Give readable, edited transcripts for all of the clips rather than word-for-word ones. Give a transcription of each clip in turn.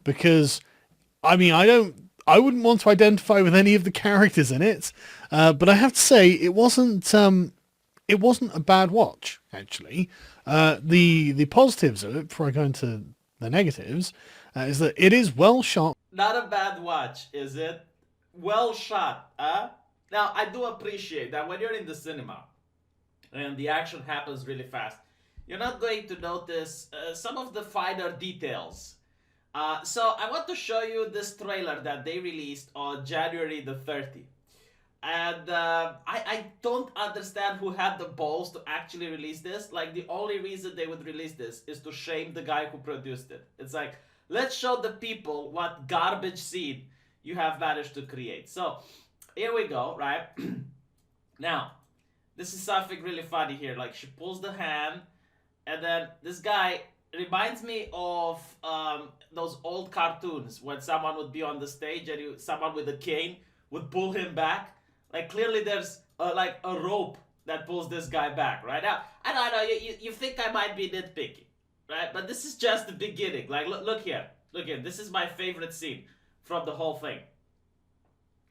because I mean, I wouldn't want to identify with any of the characters in it, but I have to say it wasn't a bad watch actually. The positives of it, before I go into the negatives, is that it is well shot. Not a bad watch, is it? Well shot, huh? Now, I do appreciate that when you're in the cinema and the action happens really fast, you're not going to notice some of the finer details. So, I want to show you this trailer that they released on January the 30th. And I don't understand who had the balls to actually release this. Like, the only reason they would release this is to shame the guy who produced it. It's like, let's show the people what garbage scene you have managed to create. So, here we go, right? Now, this is something really funny here. Like, she pulls the hand, and then this guy reminds me of those old cartoons when someone would be on the stage and someone with a cane would pull him back. Like clearly there's like a rope that pulls this guy back. Right now, I know you think I might be nitpicky, right? But this is just the beginning. Like look here, look here. This is my favorite scene from the whole thing,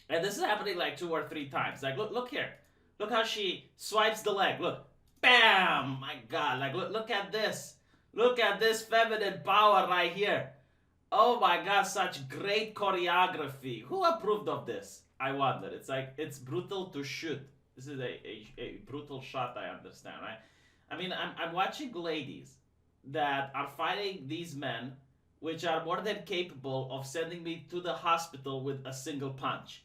and this is happening like 2 or 3 times. Like look here, look how she swipes the leg. Look, bam! My God, like look at this. Look at this feminine power right here. Oh my God, such great choreography. Who approved of this? I wonder. It's like, it's brutal to shoot. This is a brutal shot, I understand, right? I mean, I'm watching ladies that are fighting these men, which are more than capable of sending me to the hospital with a single punch.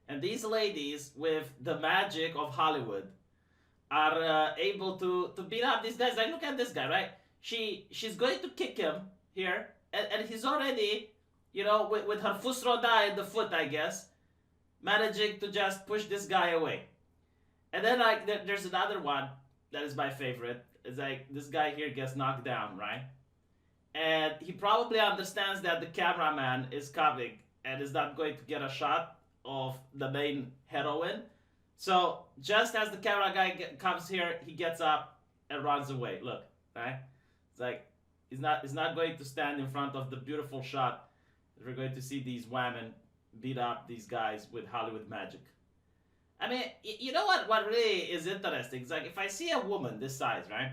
And these ladies, with the magic of Hollywood, are able to beat up these guys. Like, look at this guy, right? She's going to kick him here, and he's already, with her fusroda in the foot, I guess, managing to just push this guy away. And then like there's another one that is my favorite. It's like this guy here gets knocked down, right? And he probably understands that the cameraman is coming and is not going to get a shot of the main heroine. So just as the camera guy comes here, he gets up and runs away. Look, right? It's like he's not going to stand in front of the beautiful shot. We're going to see these women beat up these guys with Hollywood magic. I mean, you know what really is interesting? It's like if I see a woman this size, right?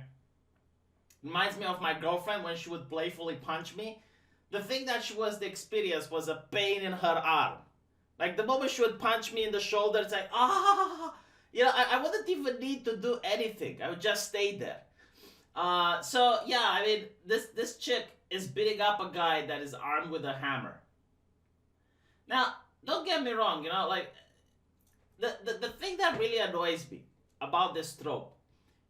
Reminds me of my girlfriend when she would playfully punch me. The thing that she was the experience was a pain in her arm. Like the moment she would punch me in the shoulder, it's like, ah! I wouldn't even need to do anything. I would just stay there. So yeah, I mean, this chick is beating up a guy that is armed with a hammer. Now, don't get me wrong, like the thing that really annoys me about this trope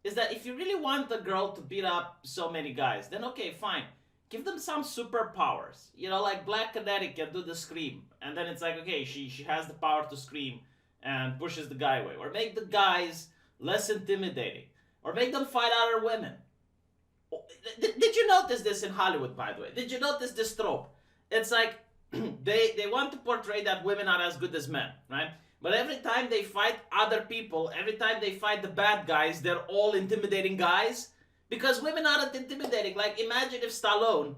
is that if you really want the girl to beat up so many guys, then okay, fine. Give them some superpowers. Like Black Canary can do the scream. And then it's like, okay, she has the power to scream and pushes the guy away. Or make the guys less intimidating. Or make them fight other women. Did you notice this in Hollywood, by the way? Did you notice this trope? It's like they want to portray that women are as good as men, right? But every time they fight other people, every time they fight the bad guys, they're all intimidating guys because women aren't intimidating. Like imagine if Stallone,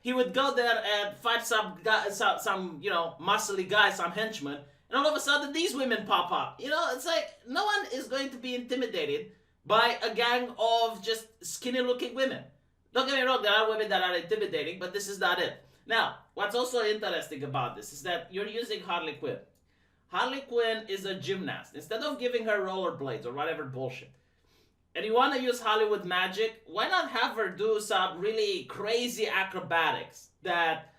he would go there and fight some guy, some muscly guy, some henchman, and all of a sudden these women pop up. It's like no one is going to be intimidated by a gang of just skinny-looking women. Don't get me wrong, there are women that are intimidating, but this is not it. Now, what's also interesting about this is that you're using Harley Quinn. Harley Quinn is a gymnast. Instead of giving her rollerblades or whatever bullshit, and you want to use Hollywood magic, why not have her do some really crazy acrobatics that,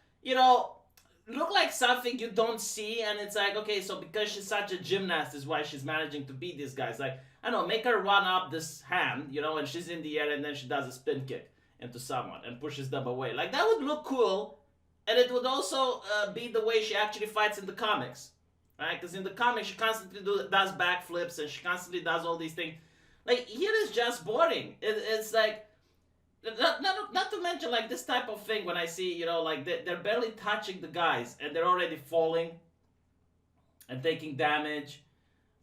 look like something you don't see, and it's like, okay, so because she's such a gymnast is why she's managing to beat these guys. Like, I don't know, make her run up this hand, and she's in the air and then she does a spin kick into someone and pushes them away. Like, that would look cool, and it would also be the way she actually fights in the comics. Right? Because in the comics, she constantly does backflips and she constantly does all these things. Like, here is just boring. It's like, not to mention, like, this type of thing when I see, like, they're barely touching the guys and they're already falling and taking damage.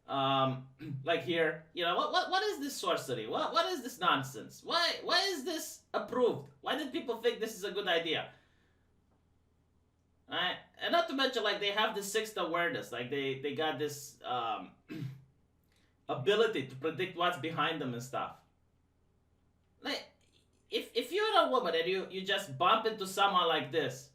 Like here, what is this sorcery? What is this nonsense? Why is this approved? Why did people think this is a good idea? to mention, like, they have this sixth awareness. Like, they got this ability to predict what's behind them and stuff. Like, if you're a woman and you just bump into someone like this,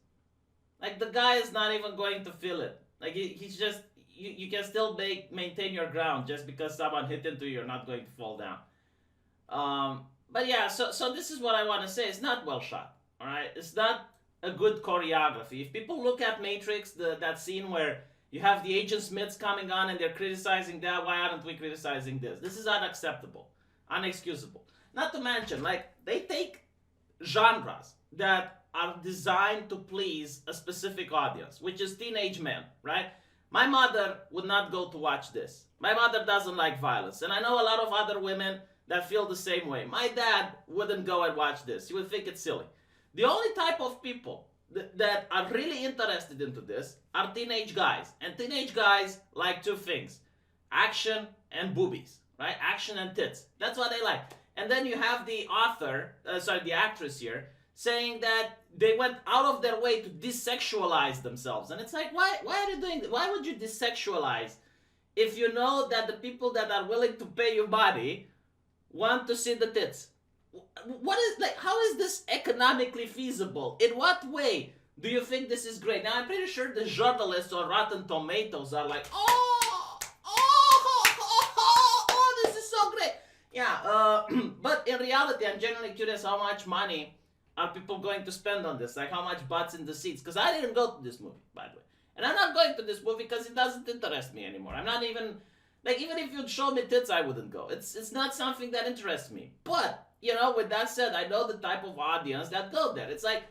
like, the guy is not even going to feel it. Like, he's just, you can still maintain your ground just because someone hit into you. You're not going to fall down. But yeah, so this is what I want to say. It's not well shot. All right, it's not a good choreography. If people look at Matrix, that scene where you have the Agent Smiths coming on and they're criticizing that, why aren't we criticizing this? This is unacceptable, unexcusable. Not to mention, like, they take genres that are designed to please a specific audience, which is teenage men, right? My mother would not go to watch this. My mother doesn't like violence, and I know a lot of other women that feel the same way. My dad wouldn't go and watch this. He would think it's silly. The only type of people that are really interested into this are teenage guys. And teenage guys like two things: action and boobies, right? Action and tits. That's what they like. And then you have the the actress here, saying that they went out of their way to desexualize themselves. And it's like, why are you doing that? Why would you desexualize if you know that the people that are willing to pay you money want to see the tits? What is, like, how is this economically feasible? In what way do you think this is great? Now, I'm pretty sure the journalists on Rotten Tomatoes are like, this is so great. Yeah, but in reality, I'm genuinely curious how much money are people going to spend on this? Like, how much butts in the seats? Because I didn't go to this movie, by the way. And I'm not going to this movie because it doesn't interest me anymore. I'm not even, like, even if you'd show me tits, I wouldn't go. It's not something that interests me. But, you know, with that said, I know the type of audience that go there. It's like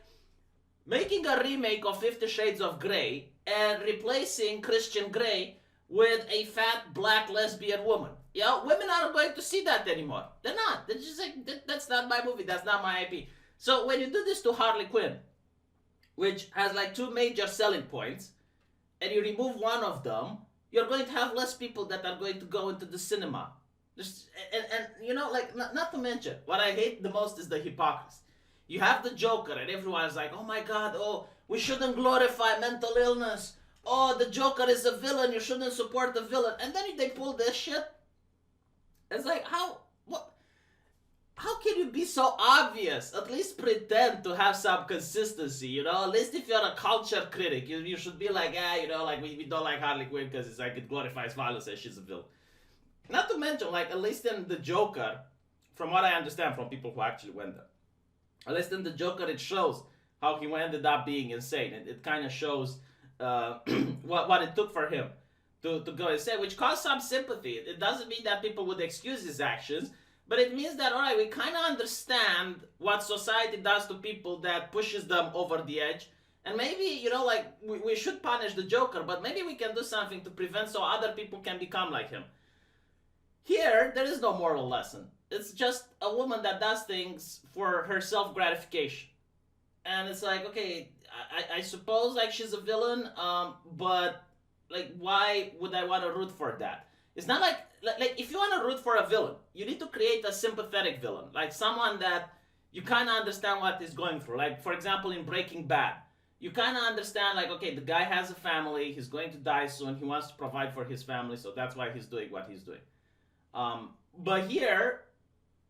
making a remake of 50 Shades of Grey and replacing Christian Grey with a fat black lesbian woman. You know, women aren't going to see that anymore. They're not. They're just like, that's not my movie. That's not my IP. So when you do this to Harley Quinn, which has like two major selling points, and you remove one of them, you're going to have less people that are going to go into the cinema. And you know, like, not to mention, what I hate the most is the hypocrisy. You have the Joker, and everyone's like, oh my god, oh, we shouldn't glorify mental illness. Oh, the Joker is a villain, you shouldn't support the villain. And then they pull this shit. It's like, how can you be so obvious? At least pretend to have some consistency, you know? At least if you're a culture critic, you should be like, you know, like, we don't like Harley Quinn because it's like it glorifies violence and she's a villain. Not to mention, like, at least in the Joker, from what I understand from people who actually went there, at least in the Joker, it shows how he ended up being insane. It kind of shows what it took for him to go insane, which caused some sympathy. It doesn't mean that people would excuse his actions, but it means that, all right, we kind of understand what society does to people that pushes them over the edge. And maybe, you know, like, we should punish the Joker, but maybe we can do something to prevent so other people can become like him. Here, there is no moral lesson. It's just a woman that does things for her self-gratification. And it's like, okay, I suppose, like, she's a villain, but, like, why would I want to root for that? It's not like if you want to root for a villain, you need to create a sympathetic villain. Like, someone that you kind of understand what he's going through. Like, for example, in Breaking Bad, you kind of understand, like, okay, the guy has a family, he's going to die soon, he wants to provide for his family, so that's why he's doing what he's doing. But here,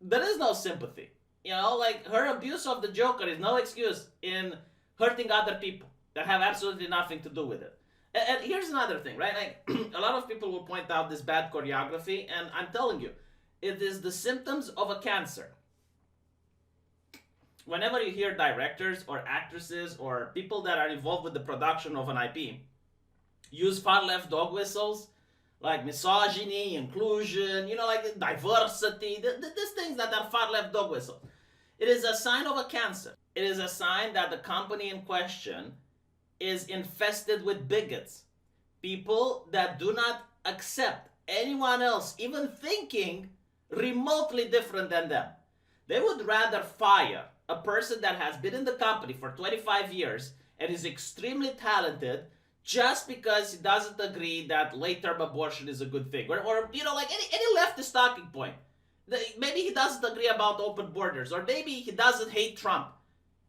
there is no sympathy. You know, like, her abuse of the Joker is no excuse in hurting other people that have absolutely nothing to do with it. And here's another thing, right? Like, a lot of people will point out this bad choreography, and I'm telling you, it is the symptoms of a cancer. Whenever you hear directors or actresses or people that are involved with the production of an IP use far-left dog whistles, like misogyny, inclusion, you know, like diversity, these things that are far-left dog whistle, it is a sign of a cancer. It is a sign that the company in question is infested with bigots. People that do not accept anyone else even thinking remotely different than them. They would rather fire a person that has been in the company for 25 years and is extremely talented just because he doesn't agree that late-term abortion is a good thing. Or you know, like any leftist talking point. Maybe he doesn't agree about open borders, or maybe he doesn't hate Trump.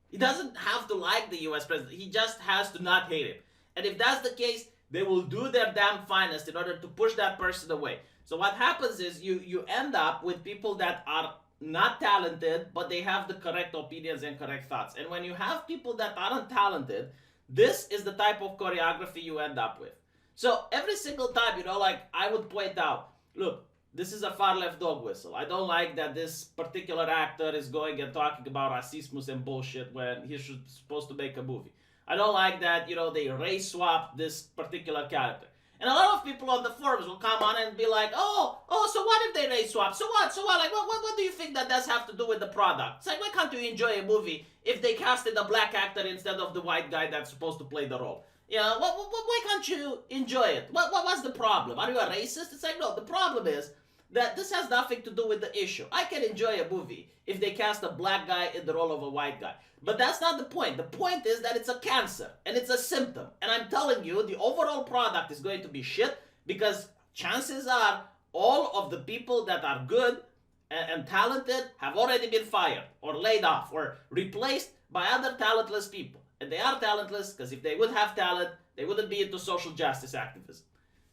He doesn't have to like the US president. He just has to not hate him. And if that's the case, they will do their damn finest in order to push that person away. So what happens is you end up with people that are not talented, but they have the correct opinions and correct thoughts. And when you have people that aren't talented, this is the type of choreography you end up with. So every single time, like I would point out, look, this is a far left dog whistle. I don't like that this particular actor is going and talking about racism and bullshit when he's supposed to make a movie. I don't like that, they race swap this particular character. And a lot of people on the forums will come on and be like, oh, so what if they race swap? So what? Like, what do you think that does have to do with the product? It's like, why can't you enjoy a movie if they casted a black actor instead of the white guy that's supposed to play the role? Why can't you enjoy it? What's the problem? Are you a racist? It's like, no, the problem is that this has nothing to do with the issue. I can enjoy a movie if they cast a black guy in the role of a white guy. But that's not the point. The point is that it's a cancer and it's a symptom. And I'm telling you, the overall product is going to be shit because chances are all of the people that are good and talented have already been fired or laid off or replaced by other talentless people. And they are talentless because if they would have talent, they wouldn't be into social justice activism.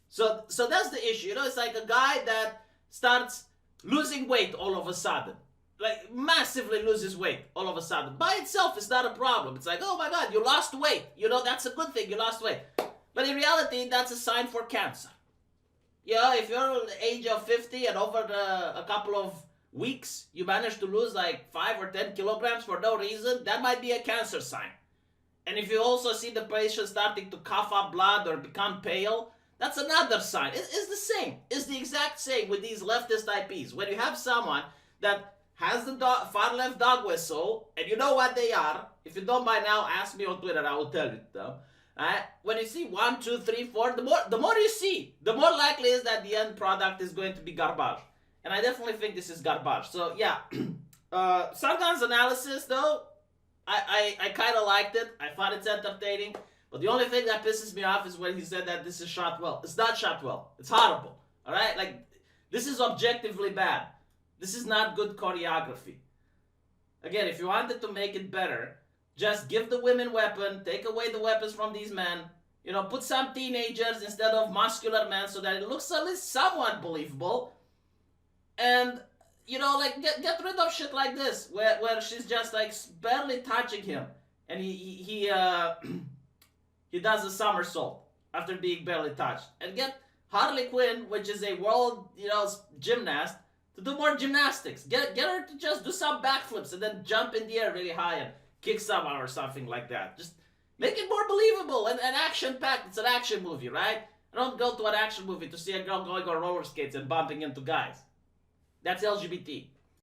So that's the issue. It's like a guy that starts losing weight all of a sudden. Like, massively loses weight all of a sudden. By itself, it's not a problem. It's like, oh my god, you lost weight. That's a good thing, you lost weight. But in reality, that's a sign for cancer. If you're the age of 50 and over a couple of weeks, you manage to lose like 5 or 10 kilograms for no reason, that might be a cancer sign. And if you also see the patient starting to cough up blood or become pale, that's another sign. It's the same. It's the exact same with these leftist IPs. When you have someone that has the far left dog whistle, and you know what they are. If you don't by now, ask me on Twitter. I will tell you though. When you see 1, 2, 3, 4, the more you see, the more likely is that the end product is going to be garbage. And I definitely think this is garbage. So yeah, Sargon's analysis though, I kind of liked it. I found it entertaining. But the only thing that pisses me off is when he said that this is shot well. It's not shot well. It's horrible. All right, like this is objectively bad. This is not good choreography. Again, if you wanted to make it better, just give the women weapon, take away the weapons from these men, put some teenagers instead of muscular men so that it looks at least somewhat believable. And, like get rid of shit like this, where she's just like barely touching him. And he does a somersault after being barely touched. And get Harley Quinn, which is a world, gymnast, to do more gymnastics. Get her to just do some backflips and then jump in the air really high and kick someone or something like that. Just make it more believable and action-packed. It's an action movie, right? I don't go to an action movie to see a girl going on roller skates and bumping into guys. That's LGBT.